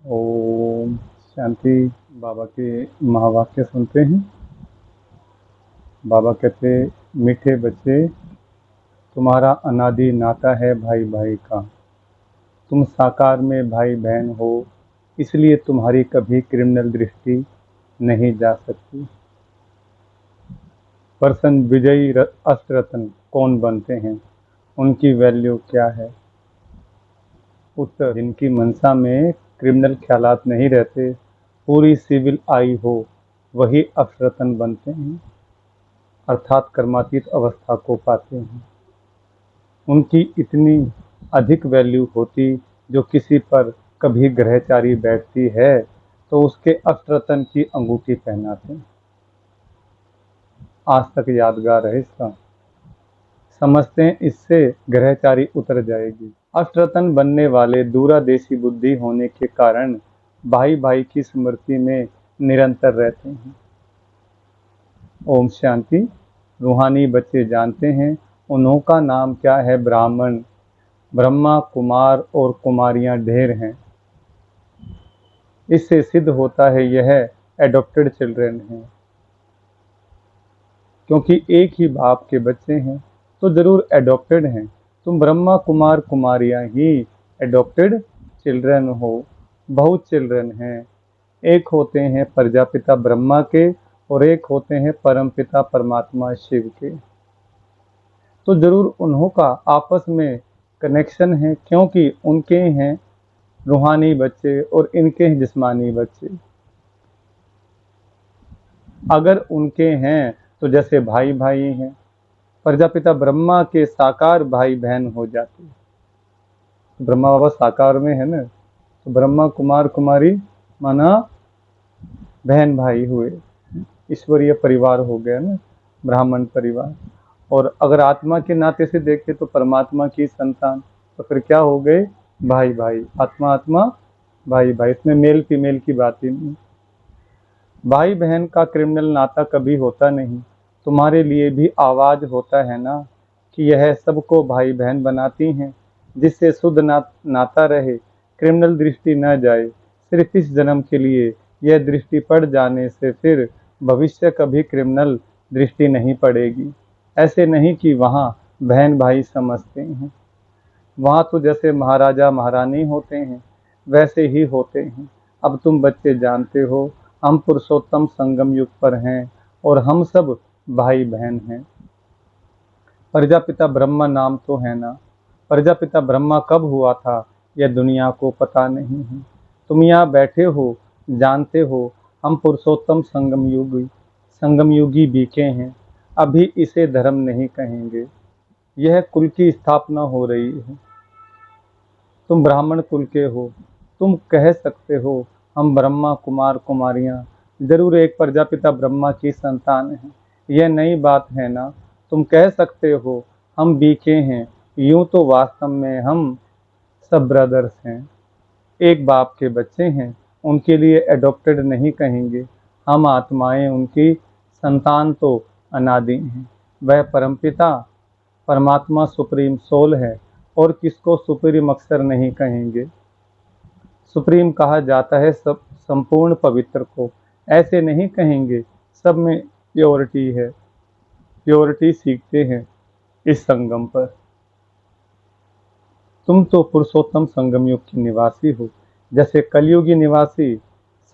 ओम शांति। बाबा के महावाक्य सुनते हैं। बाबा कहते, मीठे बच्चे, तुम्हारा अनादि नाता है भाई भाई का। तुम साकार में भाई बहन हो, इसलिए तुम्हारी कभी क्रिमिनल दृष्टि नहीं जा सकती। पर्सन विजयी अष्टरत्न कौन बनते हैं, उनकी वैल्यू क्या है? उत्तर, जिनकी मनसा में क्रिमिनल ख्यालात नहीं रहते, पूरी सिविल आई हो, वही अष्टरत्न बनते हैं, अर्थात कर्मातीत अवस्था को पाते हैं। उनकी इतनी अधिक वैल्यू होती, जो किसी पर कभी ग्रहचारी बैठती है तो उसके अष्टरत्न की अंगूठी पहनाते हैं। आज तक यादगार है इसका। समझते हैं इससे ग्रहचारी उतर जाएगी। अष्टरत्न बनने वाले दूरादेशी बुद्धि होने के कारण भाई भाई की स्मृति में निरंतर रहते हैं। ओम शांति। रूहानी बच्चे जानते हैं उन्हों का नाम क्या है? ब्राह्मण। ब्रह्मा, कुमार और कुमारियां ढेर हैं। इससे सिद्ध होता है यह एडॉप्टेड चिल्ड्रन हैं, क्योंकि एक ही बाप के बच्चे हैं तो जरूर एडॉप्टेड हैं। तुम ब्रह्मा, कुमार, कुमारियां ही एडॉप्टेड चिल्ड्रन हो। बहुत चिल्ड्रन हैं। एक होते हैं प्रजापिता ब्रह्मा के और एक होते हैं परमपिता परमात्मा शिव के। तो जरूर उन्हों का आपस में कनेक्शन है, क्योंकि उनके हैं रूहानी बच्चे और इनके हैं जिस्मानी बच्चे। अगर उनके हैं तो जैसे भाई भाई हैं। प्रजापिता ब्रह्मा के साकार भाई बहन हो जाते। ब्रह्मा बाबा साकार में है ना, तो ब्रह्मा कुमार कुमारी माना बहन भाई हुए, ईश्वरीय परिवार हो गया ना, ब्राह्मण परिवार। और अगर आत्मा के नाते से देखें तो परमात्मा की संतान, तो फिर क्या हो गए? भाई भाई। आत्मा आत्मा, भाई भाई। इसमें मेल फीमेल की बात ही नहीं। भाई बहन का क्रिमिनल नाता कभी होता नहीं। तुम्हारे लिए भी आवाज होता है ना कि यह सबको भाई बहन बनाती हैं, जिससे शुद्ध नाता रहे, क्रिमिनल दृष्टि न जाए। सिर्फ इस जन्म के लिए यह दृष्टि पड़ जाने से फिर भविष्य कभी क्रिमिनल दृष्टि नहीं पड़ेगी। ऐसे नहीं कि वहाँ बहन भाई समझते हैं। वहाँ तो जैसे महाराजा महारानी होते हैं वैसे ही होते हैं। अब तुम बच्चे जानते हो हम पुरुषोत्तम संगम युग पर हैं और हम सब भाई बहन हैं। प्रजापिता ब्रह्मा नाम तो है ना। प्रजापिता ब्रह्मा कब हुआ था यह दुनिया को पता नहीं है। तुम यहाँ बैठे हो, जानते हो हम पुरुषोत्तम संगम युगी बीके हैं। अभी इसे धर्म नहीं कहेंगे, यह कुल की स्थापना हो रही है। तुम ब्राह्मण कुल के हो, तुम कह सकते हो हम ब्रह्मा कुमार कुमारियां जरूर एक प्रजापिता ब्रह्मा की संतान हैं। यह नई बात है ना। तुम कह सकते हो हम बीके हैं, यूं तो वास्तव में हम सब ब्रदर्स हैं, एक बाप के बच्चे हैं। उनके लिए एडॉप्टेड नहीं कहेंगे। हम आत्माएं उनकी संतान तो अनादि हैं। वह परमपिता परमात्मा सुप्रीम सोल है, और किसको सुप्रीम अक्सर नहीं कहेंगे। सुप्रीम कहा जाता है सब संपूर्ण पवित्र को, ऐसे नहीं कहेंगे। सब में प्योरिटी है। प्योरिटी सीखते हैं इस संगम पर। तुम तो पुरुषोत्तम संगम युग के निवासी हो। जैसे कलयुगी निवासी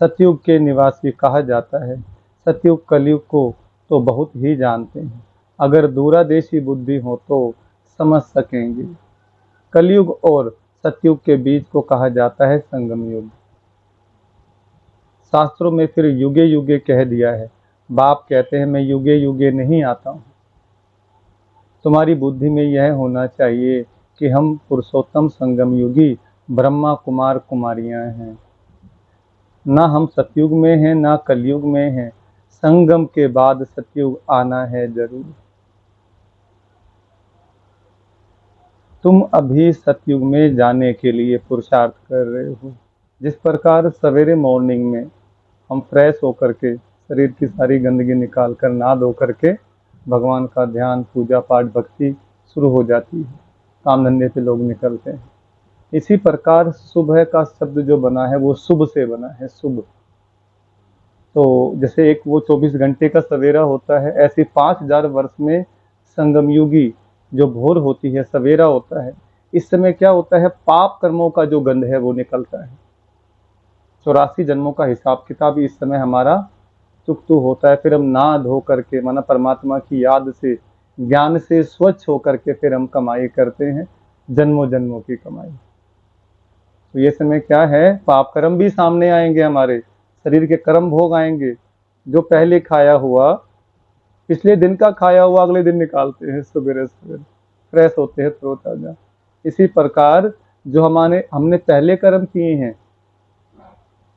सतयुग के निवासी कहा जाता है। सतयुग कलयुग को तो बहुत ही जानते हैं। अगर दूरादेशी बुद्धि हो तो समझ सकेंगे। कलयुग और सतयुग के बीच को कहा जाता है संगम युग। शास्त्रों में फिर युगे युगे कह दिया है। बाप कहते हैं मैं युगे युगे नहीं आता हूँ। तुम्हारी बुद्धि में यह होना चाहिए कि हम पुरुषोत्तम संगम युगी ब्रह्मा कुमार कुमारियां हैं। ना हम सतयुग में हैं ना कलयुग में हैं। संगम के बाद सतयुग आना है जरूर। तुम अभी सतयुग में जाने के लिए पुरुषार्थ कर रहे हो। जिस प्रकार सवेरे मॉर्निंग में हम फ्रेश होकर के शरीर की सारी गंदगी निकाल कर नहा धो करके भगवान का ध्यान पूजा पाठ भक्ति शुरू हो जाती है। काम धंधे पे लोग निकलते हैं। इसी प्रकार सुबह का शब्द जो बना है वो शुभ से बना है, शुभ। तो जैसे एक वो 24 घंटे का सवेरा होता है, ऐसे 5000 वर्ष में संगम युगी जो भोर होती है, सवेरा होता है। इस समय क्या होता है, पाप कर्मों का जो गंध है वो निकलता है। 84 जन्मों का हिसाब किताब इस समय हमारा चुकतू होता है। फिर हम नहा धो करके माना परमात्मा की याद से, ज्ञान से स्वच्छ होकर के फिर हम कमाई करते हैं, जन्मों जन्मों की कमाई। तो ये समय क्या है, पाप कर्म भी सामने आएंगे, हमारे शरीर के कर्म भोग आएंगे। जो पहले खाया हुआ, पिछले दिन का खाया हुआ अगले दिन निकालते हैं, सवेरे सवेरे फ्रेश होते हैं, तरोताजा। इसी प्रकार जो हमने पहले कर्म किए हैं,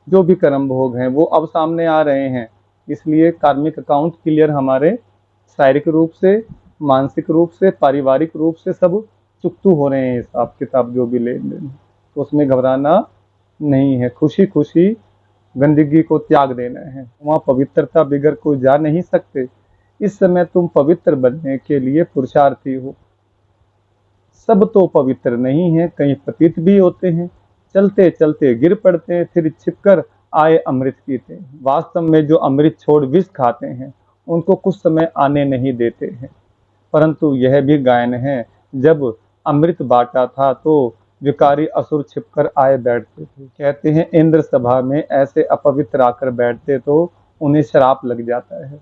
जो भी कर्म भोग हैं वो अब सामने आ रहे हैं। इसलिए कार्मिक अकाउंट क्लियर हमारे शारीरिक रूप से, मानसिक रूप से, पारिवारिक रूप से सब चुकतू हो रहे हैं, हिसाब किताब जो भी लेन देन। तो उसमें घबराना नहीं है, खुशी खुशी गंदगी को त्याग देना है। वहाँ पवित्रता बिगड़ कोई जा नहीं सकते। इस समय तुम पवित्र बनने के लिए पुरुषार्थी हो। सब तो पवित्र नहीं है, कहीं पतित भी होते हैं, चलते चलते गिर पड़ते हैं, फिर छिपकर आए अमृत पीते हैं। वास्तव में जो अमृत छोड़ विष खाते हैं उनको कुछ समय आने नहीं देते हैं। परंतु यह भी गायन है, जब अमृत बांटा था तो विकारी असुर छिपकर आए बैठते थे। कहते हैं इंद्र सभा में ऐसे अपवित्र आकर बैठते तो उन्हें श्राप लग जाता है।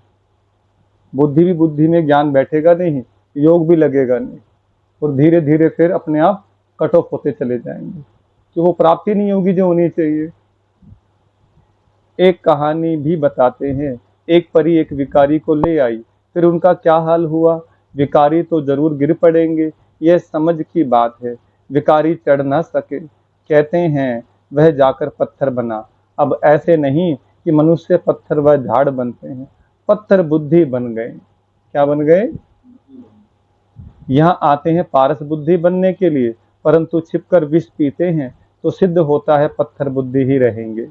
बुद्धि भी बुद्धि में ज्ञान बैठेगा नहीं, योग भी लगेगा नहीं, और धीरे धीरे फिर अपने आप कट ऑफ होते चले जाएंगे, कि वो प्राप्ति नहीं होगी जो होनी चाहिए। एक कहानी भी बताते हैं, एक परी एक विकारी को ले आई, फिर उनका क्या हाल हुआ। विकारी तो जरूर गिर पड़ेंगे, यह समझ की बात है। विकारी चढ़ न सके, कहते हैं वह जाकर पत्थर बना। अब ऐसे नहीं कि मनुष्य पत्थर व झाड़ बनते हैं, पत्थर बुद्धि बन गए। क्या बन गए, यहाँ आते हैं पारस बुद्धि बनने के लिए, परंतु छिपकर विष पीते हैं तो सिद्ध होता है पत्थर बुद्धि ही रहेंगे।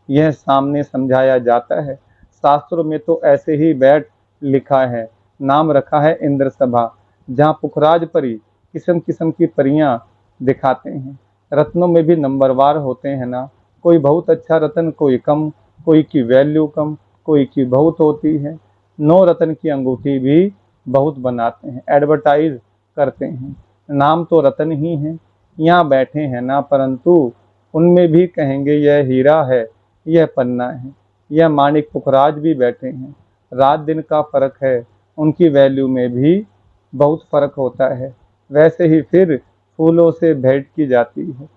यह सामने समझाया जाता है। शास्त्रों में तो ऐसे ही बैठ लिखा है, नाम रखा है इंद्र सभा, जहाँ पुखराज परी किस्म किस्म की परियां दिखाते हैं। रत्नों में भी नंबरवार होते हैं ना, कोई बहुत अच्छा रत्न, कोई कम, कोई की वैल्यू कम, कोई की बहुत होती है। 9 रत्न की अंगूठी भी बहुत बनाते हैं, एडवर्टाइज करते हैं। नाम तो रत्न ही है, यहाँ बैठे हैं ना, परंतु उनमें भी कहेंगे यह हीरा है, यह पन्ना है, यह माणिक। पुखराज भी बैठे हैं, रात दिन का फर्क है, उनकी वैल्यू में भी बहुत फर्क होता है। वैसे ही फिर फूलों से भेंट की जाती है,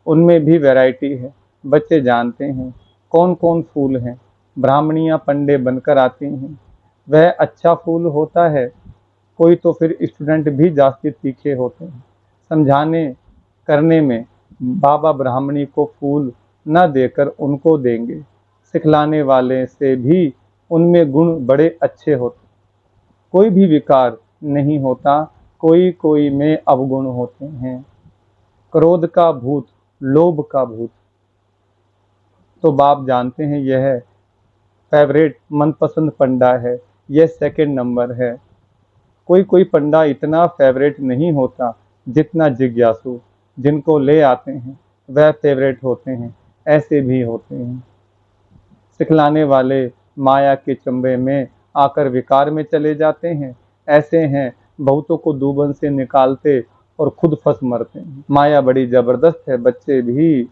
उनमें भी वैरायटी है। बच्चे जानते हैं कौन कौन फूल हैं, ब्राह्मणियाँ पंडे बनकर आती हैं, वह अच्छा फूल होता है। कोई तो फिर स्टूडेंट भी जास्ती तीखे होते हैं, समझाने करने में बाबा ब्राह्मणी को फूल न देकर उनको देंगे। सिखलाने वाले से भी उनमें गुण बड़े अच्छे होते, कोई भी विकार नहीं होता, कोई कोई में अवगुण होते हैं। क्रोध का भूत, लोभ का भूत तो बाप जानते हैं, यह फेवरेट मनपसंद पंडा है, यह सेकंड नंबर है। कोई कोई पंडा इतना फेवरेट नहीं होता जितना जिज्ञासु, जिनको ले आते हैं वह फेवरेट होते हैं, ऐसे भी होते हैं। सिखलाने वाले माया के चंबे में आकर विकार में चले जाते हैं, ऐसे हैं बहुतों को दूबन से निकालते और खुद फंस मरते हैं। माया बड़ी जबरदस्त है, बच्चे भी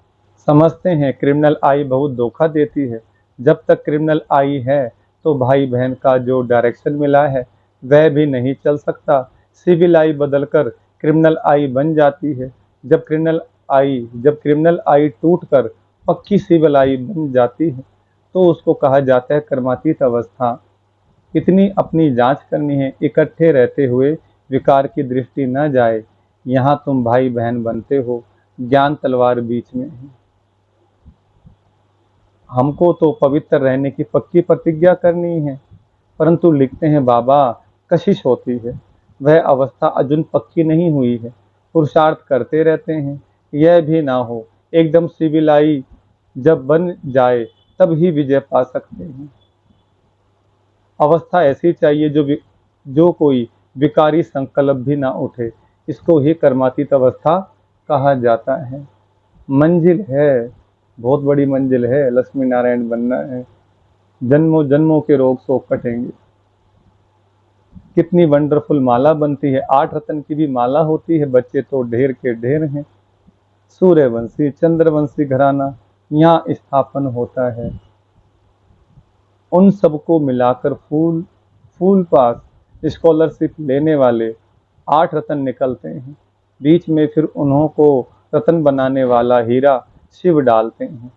समझते हैं। क्रिमिनल आई बहुत धोखा देती है। जब तक क्रिमिनल आई है तो भाई बहन का जो डायरेक्शन मिला है वह भी नहीं चल सकता। सिविल आई बदलकर क्रिमिनल आई बन जाती है। जब क्रिमिनल आई टूटकर पक्की सिविल आई बन जाती है तो उसको कहा जाता है कर्मातीत अवस्था। कितनी अपनी जांच करनी है, इकट्ठे रहते हुए विकार की दृष्टि न जाए। यहाँ तुम भाई बहन बनते हो, ज्ञान तलवार बीच में है। हमको तो पवित्र रहने की पक्की प्रतिज्ञा करनी है, परंतु लिखते हैं बाबा कशिश होती है, वह अवस्था अजुन पक्की नहीं हुई है। पुरुषार्थ करते रहते हैं, यह भी ना हो एकदम सिविलाई जब बन जाए तब ही विजय पा सकते हैं। अवस्था ऐसी चाहिए जो कोई विकारी संकल्प भी ना उठे, इसको ही कर्मातीत अवस्था कहा जाता है। मंजिल है, बहुत बड़ी मंजिल है, लक्ष्मी नारायण बनना है, जन्मों जन्मों के रोग शोक कटेंगे। कितनी वंडरफुल माला बनती है, 8 रत्न की भी माला होती है, बच्चे तो ढेर के ढेर हैं। सूर्यवंशी चंद्रवंशी घराना यहाँ स्थापन होता है। उन सबको मिलाकर फूल फूल पास स्कॉलरशिप लेने वाले 8 रत्न निकलते हैं। बीच में फिर उन्हों को रत्न बनाने वाला हीरा शिव डालते हैं।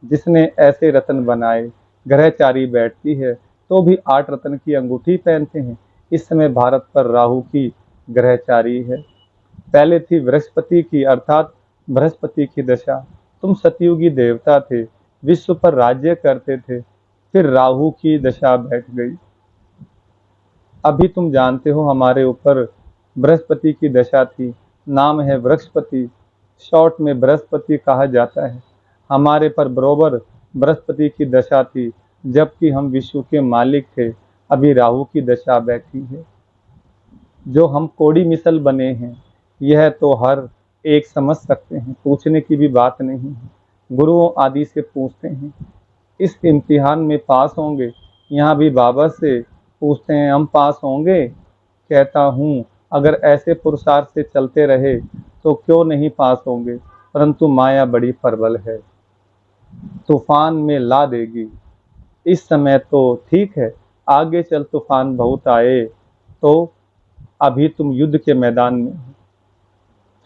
जिसने ऐसे रत्न बनाए, ग्रहचारी बैठती है तो भी 8 रत्न की अंगूठी पहनते हैं। इस समय भारत पर राहु की ग्रहचारी है। पहले थी बृहस्पति की, अर्थात बृहस्पति की दशा। तुम सतयुगी देवता थे, विश्व पर राज्य करते थे, फिर राहु की दशा बैठ गई। अभी तुम जानते हो हमारे ऊपर बृहस्पति की दशा थी, नाम है बृहस्पति, शॉर्ट में बृहस्पति कहा जाता है। हमारे पर बरोबर बृहस्पति की दशा थी, जबकि हम विश्व के मालिक थे। अभी राहु की दशा बैठी है। जो हम कोड़ी मिसल बने हैं, यह तो हर एक समझ सकते हैं, पूछने की भी बात नहीं है। गुरुओं आदि से पूछते हैं, इस इम्तिहान में पास होंगे? यहाँ भी बाबा से पूछते हैं, हम पास होंगे? कहता हूँ अगर ऐसे पुरुषार्थ से चलते रहे तो क्यों नहीं पास होंगे, परंतु माया बड़ी प्रबल है, तूफान में ला देगी। इस समय तो ठीक है, आगे चल तूफान बहुत आए तो अभी तुम युद्ध के मैदान में हो,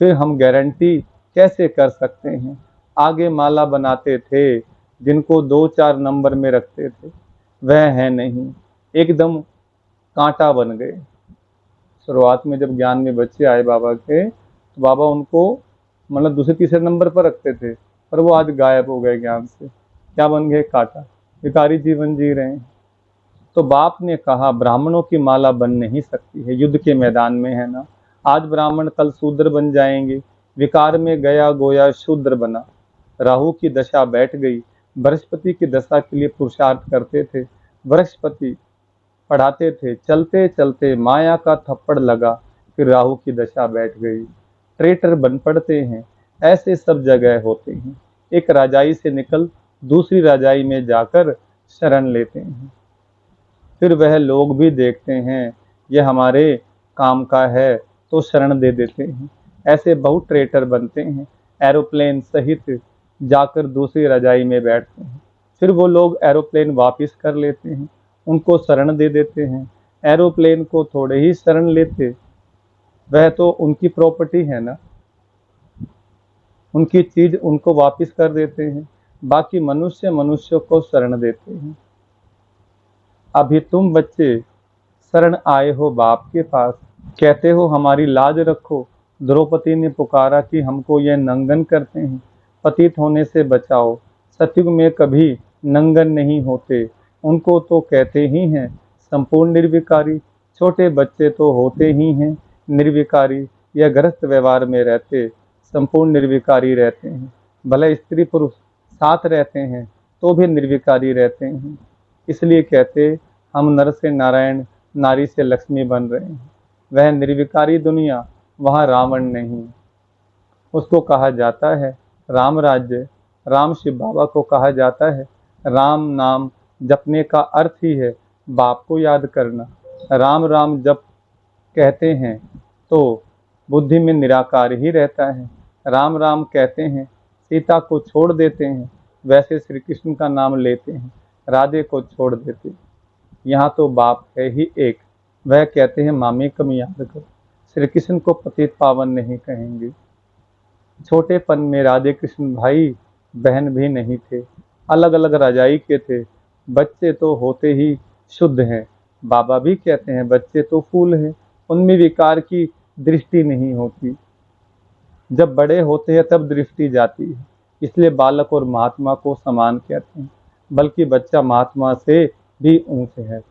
फिर हम गारंटी कैसे कर सकते हैं? आगे माला बनाते थे, जिनको 2-4 नंबर में रखते थे, वह है नहीं, एकदम कांटा बन गए। शुरुआत में जब ज्ञान में बच्चे आए बाबा के, तो बाबा उनको मतलब दूसरे तीसरे नंबर पर रखते थे, पर वो आज गायब हो गए ज्ञान से। क्या बन गए? कांटा, भिखारी जीवन जी रहे हैं। तो बाप ने कहा ब्राह्मणों की माला बन नहीं सकती है, युद्ध के मैदान में है ना। आज ब्राह्मण कल शूद्र बन जाएंगे। विकार में गया गोया शूद्र बना। राहु की दशा बैठ गई। बृहस्पति की दशा के लिए पुरुषार्थ करते थे, बृहस्पति पढ़ाते थे, चलते चलते माया का थप्पड़ लगा, फिर राहु की दशा बैठ गई। ट्रेटर बन पड़ते हैं। ऐसे सब जगह होते हैं। एक राजाई से निकल दूसरी राजाई में जाकर शरण लेते हैं, फिर वह लोग भी देखते हैं ये हमारे काम का है तो शरण दे देते हैं। ऐसे बहुत ट्रेटर बनते हैं, एरोप्लेन सहित जाकर दूसरी रजाई में बैठते हैं, फिर वो लोग एरोप्लेन वापस कर लेते हैं, उनको शरण दे देते हैं। एरोप्लेन को थोड़े ही शरण लेते, वह तो उनकी प्रॉपर्टी है ना, उनकी चीज उनको वापस कर देते हैं। बाकी मनुष्य मनुष्य को शरण देते हैं। अभी तुम बच्चे शरण आए हो बाप के पास, कहते हो हमारी लाज रखो। द्रौपदी ने पुकारा कि हमको ये नंगन करते हैं, पतित होने से बचाओ। सतयुग में कभी नंगन नहीं होते, उनको तो कहते ही हैं संपूर्ण निर्विकारी। छोटे बच्चे तो होते ही हैं निर्विकारी, या गृहस्थ व्यवहार में रहते संपूर्ण निर्विकारी रहते हैं। भले स्त्री पुरुष साथ रहते हैं तो भी निर्विकारी रहते हैं। इसलिए कहते हम नर से नारायण, नारी से लक्ष्मी बन रहे हैं। वह निर्विकारी दुनिया, वहाँ रावण नहीं। उसको कहा जाता है राम राज्य। राम शिव बाबा को कहा जाता है राम नाम जपने का अर्थ ही है बाप को याद करना। राम राम जप कहते हैं तो बुद्धि में निराकार ही रहता है। राम राम कहते हैं, सीता को छोड़ देते हैं, वैसे श्री कृष्ण का नाम लेते हैं, राधे को छोड़ देते। यहाँ तो बाप है ही एक, वह कहते हैं मामी कम याद करो। श्री कृष्ण को पतित पावन नहीं कहेंगे। छोटेपन में राधे कृष्ण भाई बहन भी नहीं थे, अलग अलग राजाई के थे। बच्चे तो होते ही शुद्ध हैं। बाबा भी कहते हैं बच्चे तो फूल हैं, उनमें विकार की दृष्टि नहीं होती। जब बड़े होते हैं तब दृष्टि जाती है, इसलिए बालक और महात्मा को समान कहते हैं, बल्कि बच्चा महात्मा से भी ऊंचे है।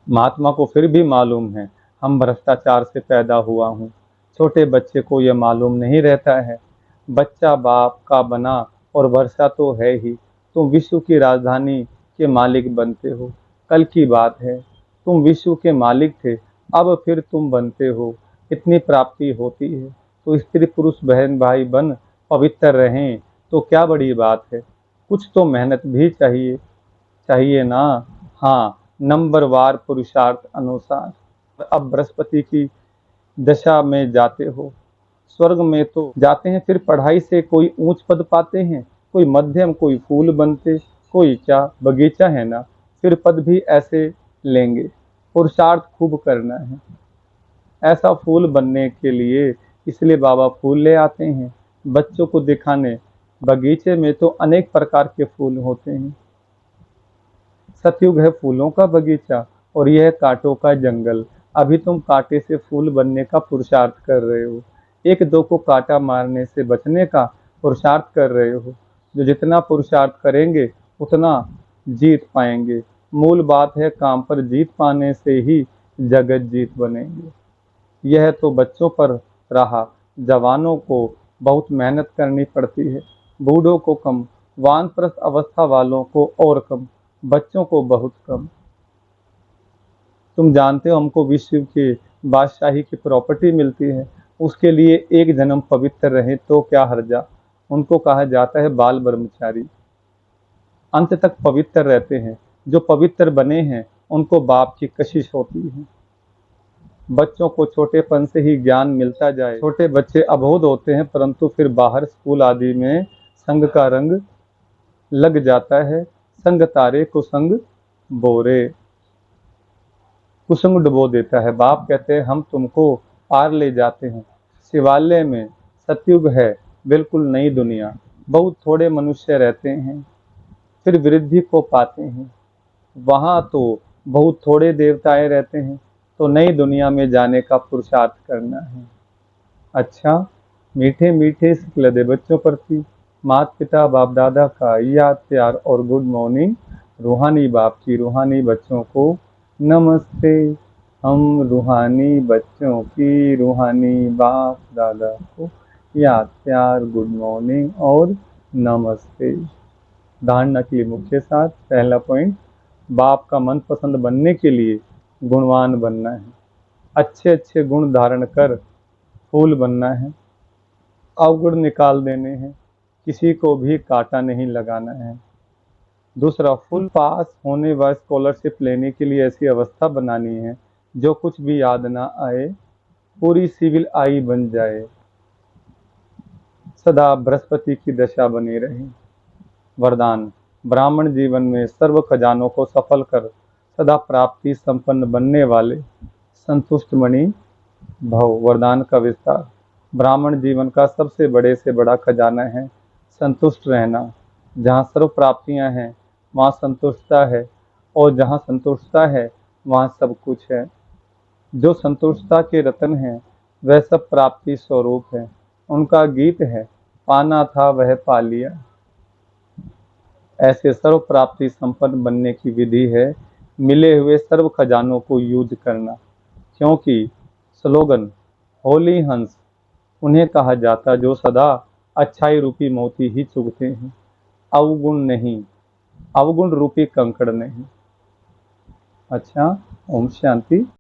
महात्मा को फिर भी मालूम है हम भ्रष्टाचार से पैदा हुआ हूँ, छोटे बच्चे को यह मालूम नहीं रहता है। बच्चा बाप का बना और वर्षा तो है ही, तुम विश्व की राजधानी के मालिक बनते हो। कल की बात है, तुम विश्व के मालिक थे, अब फिर तुम बनते हो। इतनी प्राप्ति होती है, तो स्त्री पुरुष बहन भाई बन पवित्र रहें तो क्या बड़ी बात है। कुछ तो मेहनत भी चाहिए, चाहिए ना। हाँ, नंबरवार पुरुषार्थ अनुसार। अब बृहस्पति की दशा में जाते हो, स्वर्ग में तो जाते हैं, फिर पढ़ाई से कोई ऊंच पद पाते हैं, कोई मध्यम, कोई फूल बनते, कोई क्या बगीचा है ना, फिर पद भी ऐसे लेंगे। पुरुषार्थ खूब करना है ऐसा फूल बनने के लिए, इसलिए बाबा फूल ले आते हैं बच्चों को दिखाने। बगीचे में तो अनेक प्रकार के फूल होते हैं। सतयुग है फूलों का बगीचा और यह कांटों का जंगल। अभी तुम कांटे से फूल बनने का पुरुषार्थ कर रहे हो, एक दो को कांटा मारने से बचने का पुरुषार्थ कर रहे हो। जो जितना पुरुषार्थ करेंगे उतना जीत पाएंगे। मूल बात है, काम पर जीत पाने से ही जगत जीत बनेंगे। यह तो बच्चों पर रहा, जवानों को बहुत मेहनत करनी पड़ती है, बूढ़ों को कम, वानप्रस्थ अवस्था वालों को और कम, बच्चों को बहुत कम। तुम जानते हो हमको विश्व के बादशाही की प्रॉपर्टी मिलती है, उसके लिए एक जन्म पवित्र रहे तो क्या हर्जा। उनको कहा जाता है बाल ब्रह्मचारी, अंत तक पवित्र रहते हैं। जो पवित्र बने हैं उनको बाप की कशिश होती है। बच्चों को छोटेपन से ही ज्ञान मिलता जाए। छोटे बच्चे अबोध होते हैं, परंतु फिर बाहर स्कूल आदि में संग का रंग लग जाता है। संग तारे कुसंग बोरे, कुसुम डुबो देता है। बाप कहते हैं हम तुमको पार ले जाते हैं। शिवालय में सतयुग है, बिल्कुल नई दुनिया, बहुत थोड़े मनुष्य रहते हैं, फिर वृद्धि को पाते हैं। वहाँ तो बहुत थोड़े देवताएं रहते हैं, तो नई दुनिया में जाने का पुरुषार्थ करना है। अच्छा, मीठे मीठे सिखलदे बच्चों प्रति माता पिता बाप दादा का याद प्यार और गुड मॉर्निंग। रूहानी बाप की रूहानी बच्चों को नमस्ते। हम रूहानी बच्चों की रूहानी बाप दादा को याद प्यार गुड मॉर्निंग और नमस्ते। धारणा के लिए मुख्य साथ, पहला पॉइंट, बाप का मनपसंद बनने के लिए गुणवान बनना है, अच्छे अच्छे गुण धारण कर फूल बनना है, अवगुण निकाल देने हैं, किसी को भी कांटा नहीं लगाना है। दूसरा, फुल पास होने व स्कॉलरशिप लेने के लिए ऐसी अवस्था बनानी है जो कुछ भी याद ना आए, पूरी सिविल आई बन जाए, सदा बृहस्पति की दशा बनी रहे। वरदान, ब्राह्मण जीवन में सर्व खजानों को सफल कर सदा प्राप्ति संपन्न बनने वाले संतुष्ट मणि भव। वरदान का विस्तार, ब्राह्मण जीवन का सबसे बड़े से बड़ा खजाना है संतुष्ट रहना। जहाँ सर्व प्राप्तियाँ हैं वहाँ संतुष्टता है, और जहाँ संतुष्टता है वहाँ सब कुछ है। जो संतुष्टता के रतन हैं वह सब प्राप्ति स्वरूप है। उनका गीत है, पाना था वह पा लिया। ऐसे सर्व प्राप्ति संपन्न बनने की विधि है मिले हुए सर्व खजानों को यूज करना। क्योंकि स्लोगन होली हंस उन्हें कहा जाता जो सदा अच्छाई रूपी मोती ही चुगते हैं, अवगुण नहीं, अवगुण रूपी कंकड़ नहीं। अच्छा, ओम शांति।